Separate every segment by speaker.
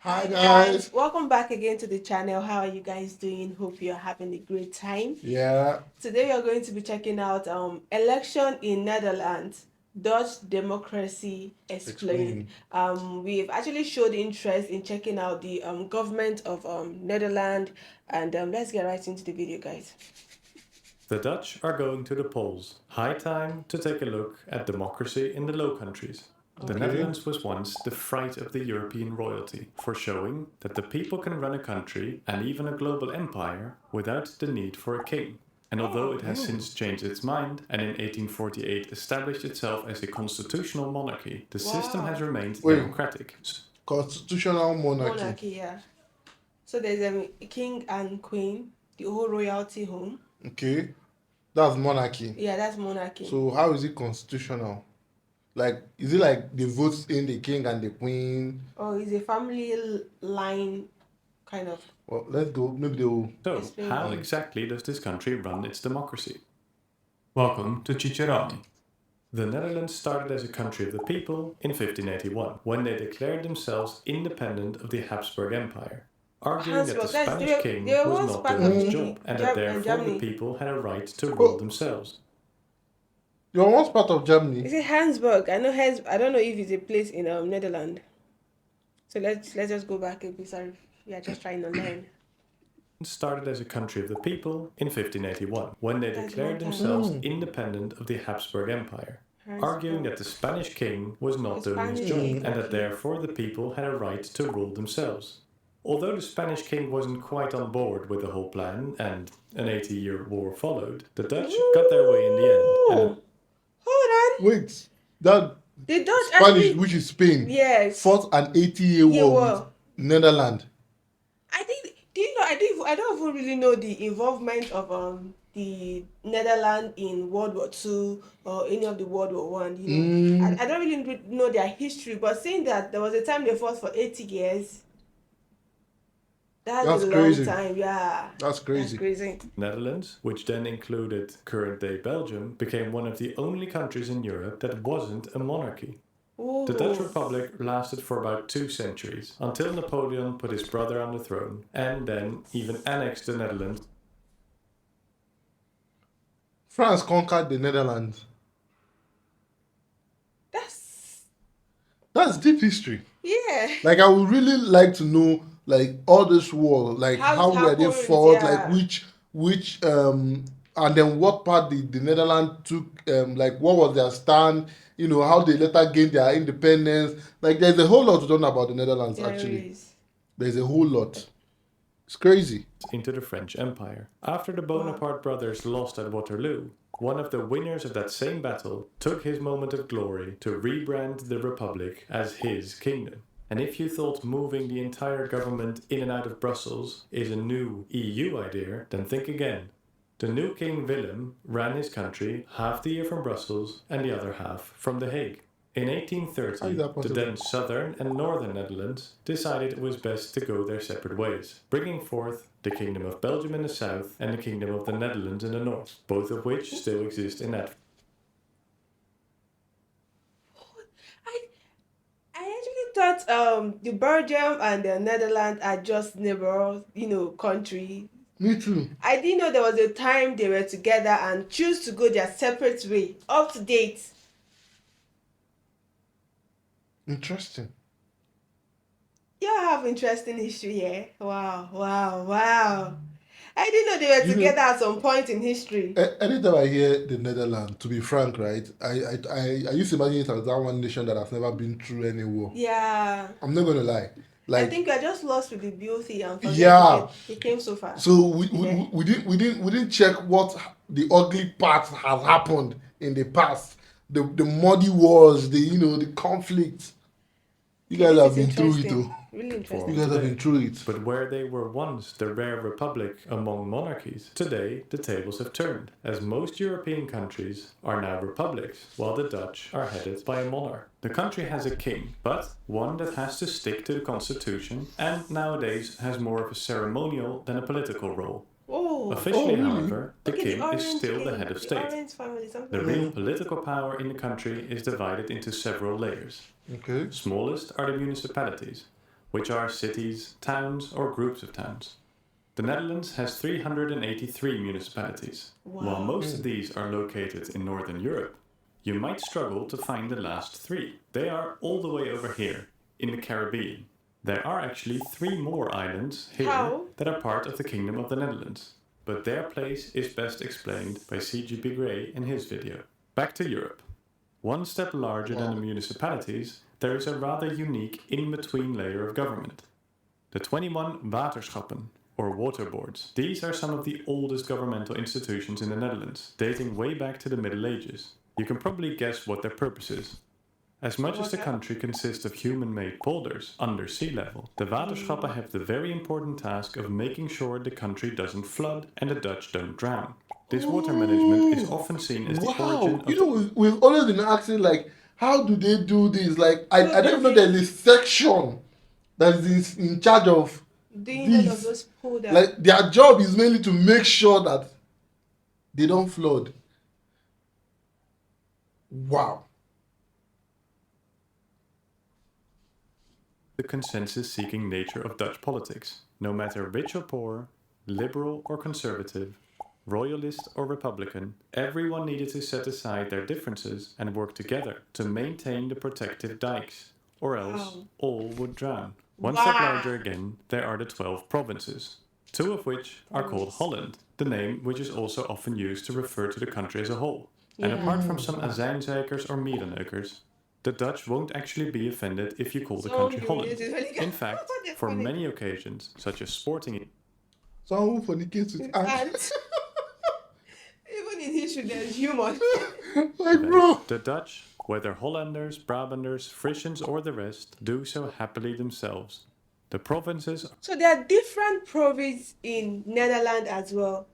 Speaker 1: Hi
Speaker 2: Guys,
Speaker 1: guys.
Speaker 2: welcome back again to the channel. How are you guys doing? Hope you're having a great time.
Speaker 1: Yeah.
Speaker 2: Today we are going to be checking out election in Netherlands, Dutch democracy explained.
Speaker 1: Explain.
Speaker 2: We've actually showed interest in checking out the government of Netherlands, and let's get right into the video, guys.
Speaker 3: The Dutch are going to the polls. High time to take a look at democracy in the Low Countries. The
Speaker 1: Okay.
Speaker 3: Netherlands was once the fright of the European royalty for showing that the people can run a country and even a global empire without the need for a king. And although it has since changed its mind and in 1848 established itself as a constitutional monarchy, the system has remained
Speaker 1: Wait.
Speaker 3: democratic.
Speaker 1: Constitutional monarchy.
Speaker 2: Monarchy, yeah. So there's a king and queen, the whole royalty home.
Speaker 1: Okay. That's monarchy.
Speaker 2: Yeah, that's monarchy.
Speaker 1: So how is it constitutional? Like, is it like the votes in the king and the queen?
Speaker 2: Oh, it's a family line kind of.
Speaker 1: Well, let's go. Maybe they will.
Speaker 3: So,
Speaker 2: Explain
Speaker 3: how
Speaker 2: that.
Speaker 3: exactly does this country run its democracy? Welcome to Cicerone. The Netherlands started as a country of the people in 1581, when they declared themselves independent of the Habsburg Empire, arguing that the
Speaker 2: Habsburg, guys,
Speaker 3: Spanish king
Speaker 2: they were
Speaker 3: was
Speaker 2: once
Speaker 3: not
Speaker 2: part
Speaker 3: doing
Speaker 2: of
Speaker 3: his job, and that therefore the
Speaker 2: Germany.
Speaker 3: people had a right to rule themselves.
Speaker 1: You're once part of Germany.
Speaker 2: Is it Hansburg? I know I don't know if it's a place in Netherlands. So let's just go back a bit. Sorry, we are just trying to learn.
Speaker 3: Started as a country of the people in 1581, when they declared themselves independent of the Habsburg Empire, arguing that the Spanish king was not doing his job, and that therefore the people had a right to rule themselves. Although the Spanish king wasn't quite on board with the whole plan, and an 80-year war followed, the Dutch got their way in the end. And
Speaker 2: Hold on.
Speaker 1: Wait. That
Speaker 2: The Dutch
Speaker 1: Spanish,
Speaker 2: actually,
Speaker 1: which is Spain,
Speaker 2: yes,
Speaker 1: fought an 80-year
Speaker 2: Yeah,
Speaker 1: war
Speaker 2: war.
Speaker 1: with Netherlands.
Speaker 2: I think. Do you know? I don't even really know the involvement of the Netherlands in World War II or any of the World War One. You know, I don't really know their history, but saying that there was a time they fought for 80 years. That's a long
Speaker 1: crazy.
Speaker 2: time, yeah.
Speaker 1: That's crazy.
Speaker 2: That's crazy.
Speaker 3: Netherlands, which then included current-day Belgium, became one of the only countries in Europe that wasn't a monarchy.
Speaker 2: Ooh.
Speaker 3: The Dutch Republic lasted for about 2 centuries, until Napoleon put his brother on the throne, and then even annexed the Netherlands.
Speaker 1: France conquered the Netherlands. That's deep history.
Speaker 2: Yeah.
Speaker 1: Like, I would really like to know, like, all this war, like how were they fought, like which and then what part the Netherlands took, like what was their stand, you know, how they later gained their independence. Like, there's a whole lot to know about the Netherlands. Actually, there's a whole lot. It's crazy.
Speaker 3: Into the French Empire. After the Bonaparte brothers lost at Waterloo, one of the winners of that same battle took his moment of glory to rebrand the Republic as his kingdom. And if you thought moving the entire government in and out of Brussels is a new EU idea, then think again. The new King Willem ran his country half the year from Brussels and the other half from The Hague. In 1830, the then southern and northern Netherlands decided it was best to go their separate ways, bringing forth the Kingdom of Belgium in the south and the Kingdom of the Netherlands in the north, both of which still exist in that.
Speaker 2: I actually thought the Belgium and the Netherlands are just neighbor, country.
Speaker 1: Me too.
Speaker 2: I didn't know there was a time they were together and choose to go their separate way. Up to date.
Speaker 1: Interesting.
Speaker 2: You have interesting history here. Wow. I didn't know they were together at some point in history.
Speaker 1: Anytime I hear the Netherlands, to be frank, right, I used to imagine it as that one nation that has never been through any war.
Speaker 2: Yeah.
Speaker 1: I'm not gonna lie. Like,
Speaker 2: I think we're just lost with the beauty and
Speaker 1: yeah,
Speaker 2: it came so far.
Speaker 1: so we didn't check what the ugly parts has happened in the past, the muddy wars, the conflict. You guys have been through it, though.
Speaker 2: Really interesting.
Speaker 1: You guys have been through it.
Speaker 3: But where they were once the rare republic among monarchies, today the tables have turned, as most European countries are now republics, while the Dutch are headed by a monarch. The country has a king, but one that has to stick to the constitution, and nowadays has more of a ceremonial than a political role. Officially, however, the king is still the head of state. The real political power in the country is divided into several layers.
Speaker 1: Okay.
Speaker 3: Smallest are the municipalities, which are cities, towns, or groups of towns. The Netherlands has 383 municipalities. While most of these are located in Northern Europe, you might struggle to find the last three. They are all the way over here, in the Caribbean. There are actually 3 more islands here that are part of the Kingdom of the Netherlands, but their place is best explained by CGP Grey in his video. Back to Europe. One step larger than the municipalities, there is a rather unique in-between layer of government. The 21 waterschappen, or water boards. These are some of the oldest governmental institutions in the Netherlands, dating way back to the Middle Ages. You can probably guess what their purpose is. As much as the country consists of human-made polders under sea level, the waterschappen have the very important task of making sure the country doesn't flood and the Dutch don't drown. This water management is often seen as the origin of...
Speaker 1: You know, we've always been asking, like, how do they do this? Like, I don't even know there's a section that is in charge of
Speaker 2: doing all of those polders.
Speaker 1: Like, their job is mainly to make sure that they don't flood. Wow.
Speaker 3: The consensus-seeking nature of Dutch politics. No matter rich or poor, liberal or conservative, royalist or republican, everyone needed to set aside their differences and work together to maintain the protective dikes, or else all would drown. One step larger again, there are the 12 provinces, 2 of which are called Holland, the name which is also often used to refer to the country as a whole. And apart from some azijnzeikers or mierenneukers, the Dutch won't actually be offended if you call the country Holland. In fact, for many occasions, such as sporting...
Speaker 1: Someone fornicates with ants.
Speaker 2: Even in history, there's humor.
Speaker 1: Like, bro.
Speaker 3: The Dutch, whether Hollanders, Brabanders, Frisians or the rest, do so happily themselves. The provinces...
Speaker 2: So there are different provinces in Netherlands as well.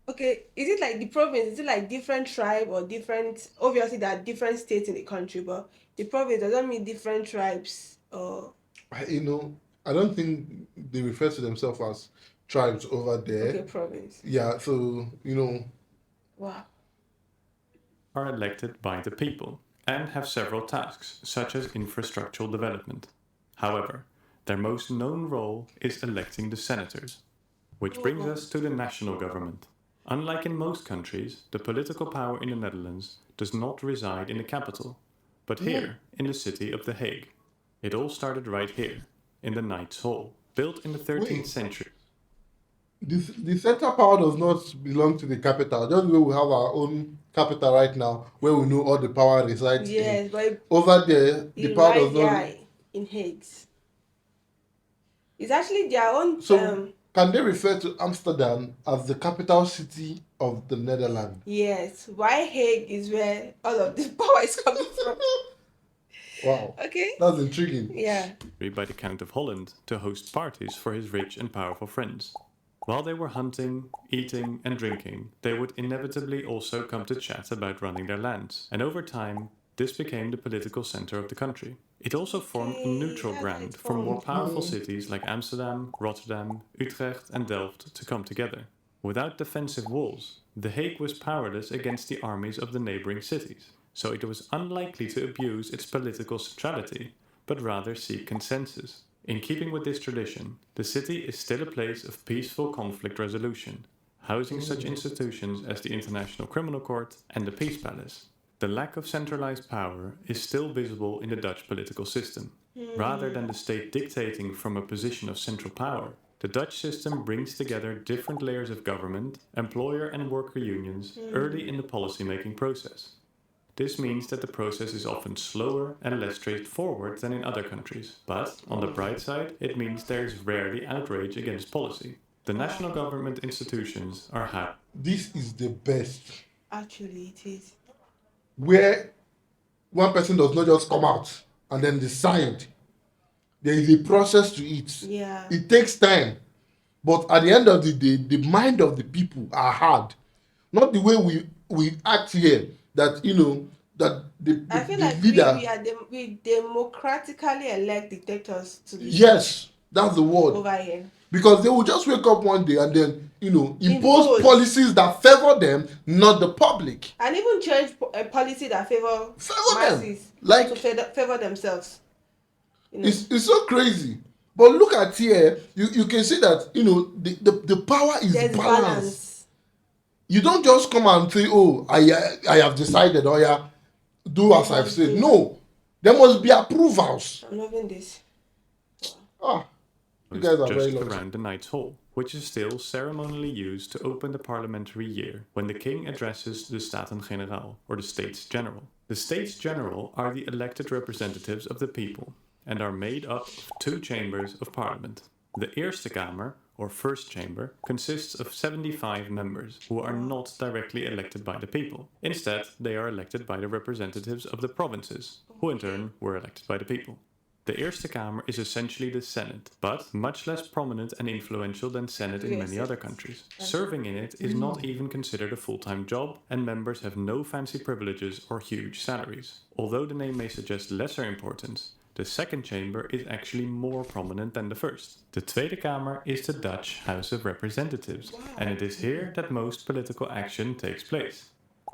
Speaker 2: Okay, is it like the province, is it like different tribe or different... Obviously, there are different states in the country, but the province doesn't mean different tribes or...
Speaker 1: You know, I don't think they refer to themselves as tribes over there.
Speaker 2: Okay, province.
Speaker 1: Yeah, so, you know...
Speaker 2: Wow.
Speaker 3: ...are elected by the people and have several tasks, such as infrastructural development. However, their most known role is electing the senators. Which brings us to the national government. Unlike in most countries, the political power in the Netherlands does not reside in the capital, but here, in the city of The Hague. It all started right here, in the Knights Hall, built in the 13th century.
Speaker 1: The central power does not belong to the capital. Just where we have our own capital right now, where we know all the power resides in.
Speaker 2: But
Speaker 1: over there, the power does not...
Speaker 2: in Hague. It's actually their own...
Speaker 1: So, can they refer to Amsterdam as the capital city of the Netherlands?
Speaker 2: Yes. Why Hague is where all of this power is coming from.
Speaker 1: Wow.
Speaker 2: Okay.
Speaker 1: That's intriguing.
Speaker 2: Yeah.
Speaker 3: By the Count of Holland to host parties for his rich and powerful friends. While they were hunting, eating and drinking, they would inevitably also come to chat about running their lands. And over time, this became the political center of the country. It also formed a neutral ground for more powerful cities like Amsterdam, Rotterdam, Utrecht and Delft to come together. Without defensive walls, The Hague was powerless against the armies of the neighboring cities, so it was unlikely to abuse its political centrality, but rather seek consensus. In keeping with this tradition, the city is still a place of peaceful conflict resolution, housing such institutions as the International Criminal Court and the Peace Palace. The lack of centralized power is still visible in the Dutch political system. Rather than the state dictating from a position of central power, the Dutch system brings together different layers of government, employer and worker unions early in the policy-making process. This means that the process is often slower and less straightforward than in other countries. But, on the bright side, it means there is rarely outrage against policy. The national government institutions are happy.
Speaker 1: This is the best.
Speaker 2: Actually, it is.
Speaker 1: Where one person does not just come out and then decide. There is a process to it.
Speaker 2: Yeah.
Speaker 1: It takes time. But at the end of the day, the mind of the people are hard. Not the way we act here. That, you know, that
Speaker 2: I feel
Speaker 1: the
Speaker 2: like
Speaker 1: leader...
Speaker 2: we democratically elect dictators to be...
Speaker 1: Yes, that's the word.
Speaker 2: Over here.
Speaker 1: Because they will just wake up one day and then, you know, impose policies that favor them, not the public.
Speaker 2: And even change a policy that favor masses
Speaker 1: them. Like,
Speaker 2: to favor themselves.
Speaker 1: You know? It's so crazy. But look at here, you can see that, the power is
Speaker 2: There's
Speaker 1: balanced.
Speaker 2: balance.
Speaker 1: You don't just come and say, oh, I have decided, or yeah, do as I've said. No, there must be approvals.
Speaker 2: I'm loving this.
Speaker 1: You guys are very
Speaker 3: just
Speaker 1: lucky.
Speaker 3: around the Knight's Hall, which is still ceremonially used to open the parliamentary year when the king addresses the Staten-Generaal, or the States General. The States General are the elected representatives of the people and are made up of 2 chambers of parliament. The Eerste Kamer, or First Chamber, consists of 75 members who are not directly elected by the people. Instead, they are elected by the representatives of the provinces, who in turn were elected by the people. The Eerste Kamer is essentially the Senate, but much less prominent and influential than Senate in many other countries. Serving in it is not even considered a full-time job, and members have no fancy privileges or huge salaries. Although the name may suggest lesser importance, the second chamber is actually more prominent than the first. The Tweede Kamer is the Dutch House of Representatives, and it is here that most political action takes place.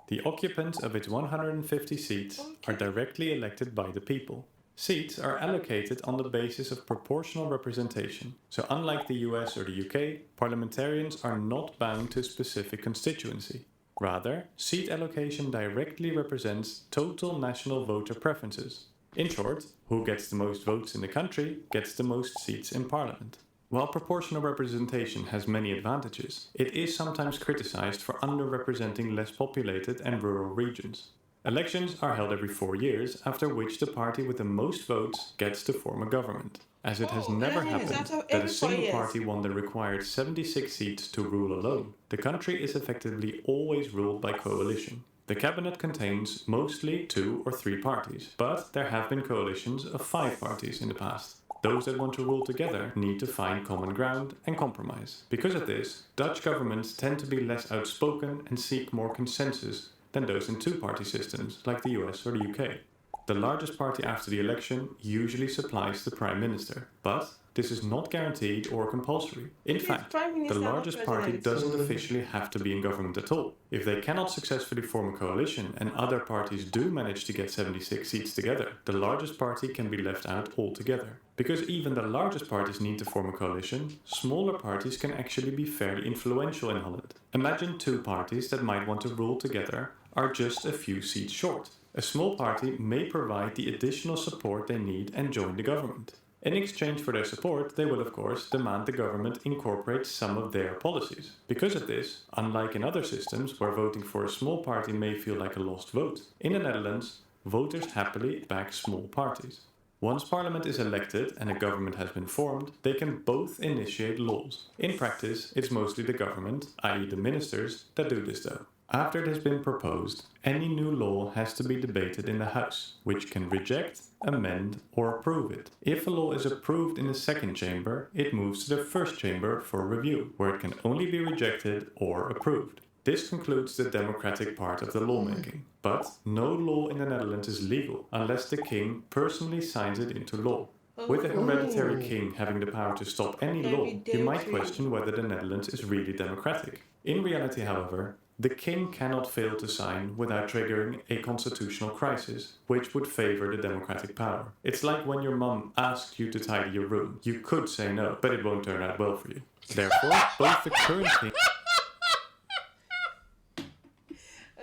Speaker 3: The occupants of its 150 seats are directly elected by the people. Seats are allocated on the basis of proportional representation. So unlike the US or the UK, parliamentarians are not bound to a specific constituency. Rather, seat allocation directly represents total national voter preferences. In short, who gets the most votes in the country gets the most seats in parliament. While proportional representation has many advantages, it is sometimes criticized for underrepresenting less populated and rural regions. Elections are held every 4 years, after which the party with the most votes gets to form a government. As it has never happened that a single party won the required 76 seats to rule alone, the country is effectively always ruled by coalition. The cabinet contains mostly 2 or 3 parties, but there have been coalitions of 5 parties in the past. Those that want to rule together need to find common ground and compromise. Because of this, Dutch governments tend to be less outspoken and seek more consensus than those in 2-party systems like the US or the UK. The largest party after the election usually supplies the Prime Minister, but this is not guaranteed or compulsory. In fact, the largest party doesn't officially have to be in government at all. If they cannot successfully form a coalition and other parties do manage to get 76 seats together, the largest party can be left out altogether. Because even the largest parties need to form a coalition, smaller parties can actually be fairly influential in Holland. Imagine 2 parties that might want to rule together are just a few seats short. A small party may provide the additional support they need and join the government. In exchange for their support, they will of course demand the government incorporate some of their policies. Because of this, unlike in other systems where voting for a small party may feel like a lost vote, in the Netherlands, voters happily back small parties. Once parliament is elected and a government has been formed, they can both initiate laws. In practice, it's mostly the government, i.e. the ministers, that do this though. After it has been proposed, any new law has to be debated in the House, which can reject, amend, or approve it. If a law is approved in the second chamber, it moves to the first chamber for review, where it can only be rejected or approved. This concludes the democratic part of the lawmaking. But no law in the Netherlands is legal unless the king personally signs it into law. With a hereditary king having the power to stop any law, you might question whether the Netherlands is really democratic. In reality, however, the king cannot fail to sign without triggering a constitutional crisis, which would favor the democratic power. It's like when your mum asks you to tidy your room. You could say no, but it won't turn out well for you. Therefore, both the current king...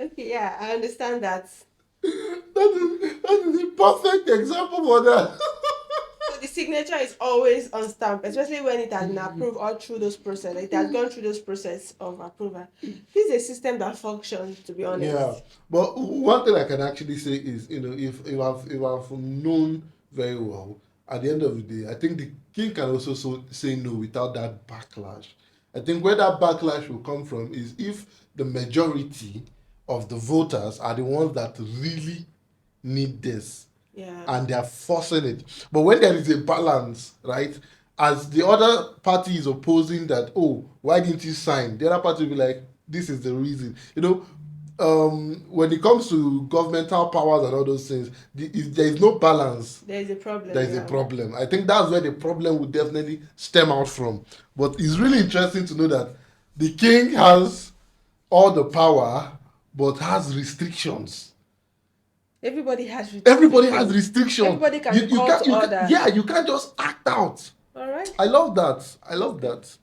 Speaker 2: Okay, yeah, I understand that.
Speaker 1: That is a perfect example for that.
Speaker 2: The signature is always on stamp, especially when it has been approved all through those process. It has gone through those process of approval. This is a system that functions, to be honest.
Speaker 1: Yeah, but one thing I can actually say is, if I've known very well, at the end of the day, I think the king can also say no without that backlash. I think where that backlash will come from is if the majority of the voters are the ones that really need this.
Speaker 2: Yeah.
Speaker 1: And they are forcing it. But when there is a balance, right, as the other party is opposing that, oh, why didn't you sign? The other party will be like, this is the reason. When it comes to governmental powers and all those things, if there is no balance.
Speaker 2: There is a problem.
Speaker 1: There is a problem. I think that's where the problem would definitely stem out from. But it's really interesting to know that the king has all the power, but has restrictions.
Speaker 2: Everybody has restrictions.
Speaker 1: Everybody has restrictions.
Speaker 2: Everybody can call to order.
Speaker 1: Yeah, you can't just act out.
Speaker 2: All right.
Speaker 1: I love that. I love that.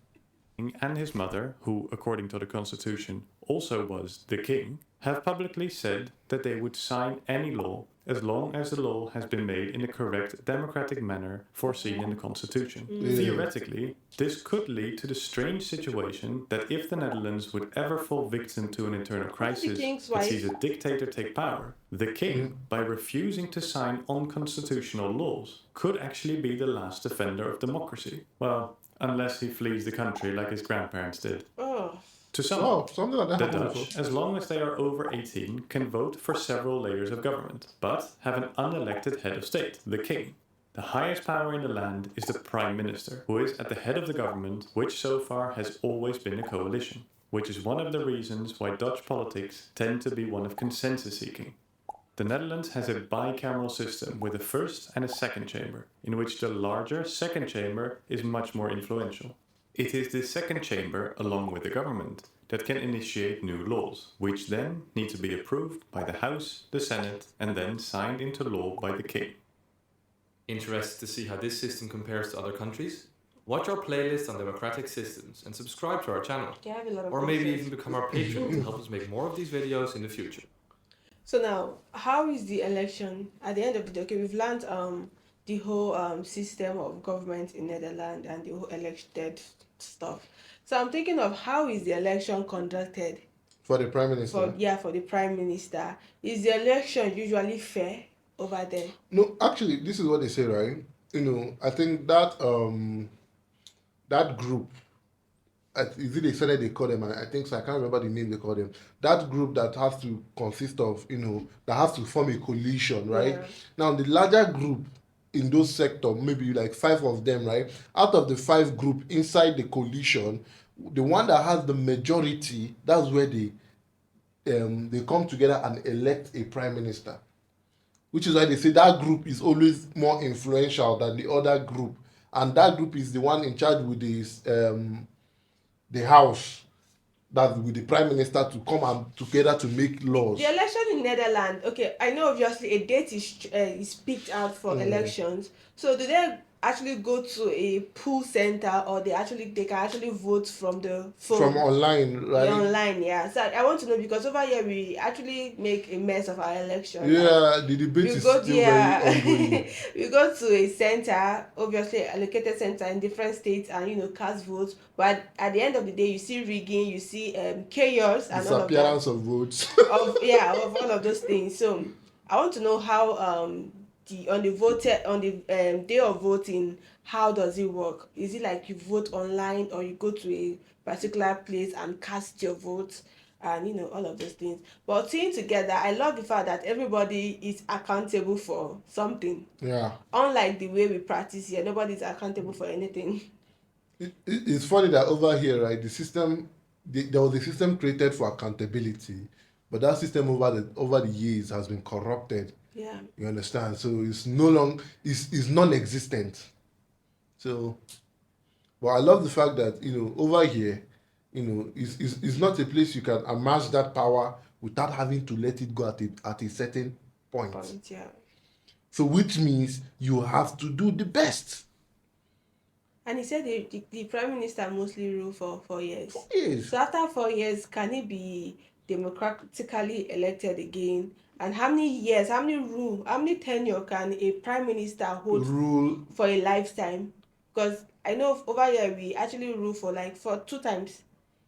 Speaker 3: And his mother, who, according to the constitution, also was the king, have publicly said that they would sign any law as long as the law has been made in the correct democratic manner foreseen in the constitution. Theoretically, this could lead to the strange situation that if the Netherlands would ever fall victim to an internal crisis that sees a dictator take power, the king, by refusing to sign unconstitutional laws, could actually be the last defender of democracy. Well, unless he flees the country like his grandparents did.
Speaker 2: Oh.
Speaker 3: To sum up,
Speaker 1: something like that
Speaker 3: the
Speaker 1: happened
Speaker 3: Dutch,
Speaker 1: before.
Speaker 3: as long as they are over 18, can vote for several layers of government, but have an unelected head of state, the king. The highest power in the land is the prime minister, who is at the head of the government, which so far has always been a coalition, which is one of the reasons why Dutch politics tend to be one of consensus seeking. The Netherlands has a bicameral system with a first and a second chamber, in which the larger second chamber is much more influential. It is the second chamber, along with the government, that can initiate new laws, which then need to be approved by the House, the Senate, and then signed into law by the King.
Speaker 4: Interested to see how this system compares to other countries? Watch our playlist on democratic systems and subscribe to our channel. Or maybe even become our patron to help us make more of these videos in the future.
Speaker 2: So now, how is the election at the end of the day? Okay, we've learned the whole system of government in Netherlands and the whole elected stuff. So I'm thinking of how is the election conducted?
Speaker 1: For the prime minister?
Speaker 2: For the prime minister. Is the election usually fair over there?
Speaker 1: No, actually, this is what they say, right? I think that that group, is it they said that they call them? I think so. I can't remember the name they call them. That group that has to consist of, that has to form a coalition, right?
Speaker 2: Yeah.
Speaker 1: Now, the larger group in those sectors, maybe like 5 of them, right? Out of the 5 group inside the coalition, the one that has the majority, that's where they come together and elect a prime minister. Which is why they say that group is always more influential than the other group, and that group is the one in charge with the house, that with the prime minister, to come and together to make laws.
Speaker 2: The election in Netherlands, okay, I know obviously a date is picked out for elections. So do they actually go to a poll center, or they can actually vote from the phone?
Speaker 1: From online, right?
Speaker 2: Yeah, online, yeah. So I want to know, because over here we actually make a mess of our election.
Speaker 1: Yeah, the debate is still very ongoing.
Speaker 2: We go to a center, obviously allocated center in different states, and cast votes. But at the end of the day, you see rigging, you see chaos, and all of that.
Speaker 1: Disappearance of votes.
Speaker 2: of all of those things. So I want to know how on the day of voting, how does it work? Is it like you vote online, or you go to a particular place and cast your vote, and all of those things? But seeing together, I love the fact that everybody is accountable for something.
Speaker 1: Yeah.
Speaker 2: Unlike the way we practice here, nobody is accountable for anything.
Speaker 1: It's funny that over here, right, there was a system created for accountability, but that system over the years has been corrupted.
Speaker 2: Yeah.
Speaker 1: You understand? So it's no longer is non-existent. So, but I love the fact that over here, it's not a place you can amass that power without having to let it go at a certain point.
Speaker 2: Yeah.
Speaker 1: So which means you have to do the best.
Speaker 2: And he said the prime minister mostly ruled for 4 years.
Speaker 1: 4 years.
Speaker 2: So after 4 years, can he be democratically elected again? And how many tenure can a prime minister hold for a lifetime? Because I know over here we actually rule for 2 times.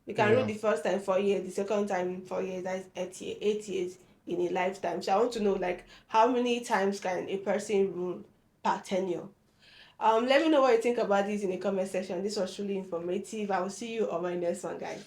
Speaker 2: You can rule the first time 4 years, the second time 4 years, that's 8 years in a lifetime. So I want to know, how many times can a person rule per tenure? Let me know what you think about this in the comment section. This was truly informative. I will see you on my next one, guys.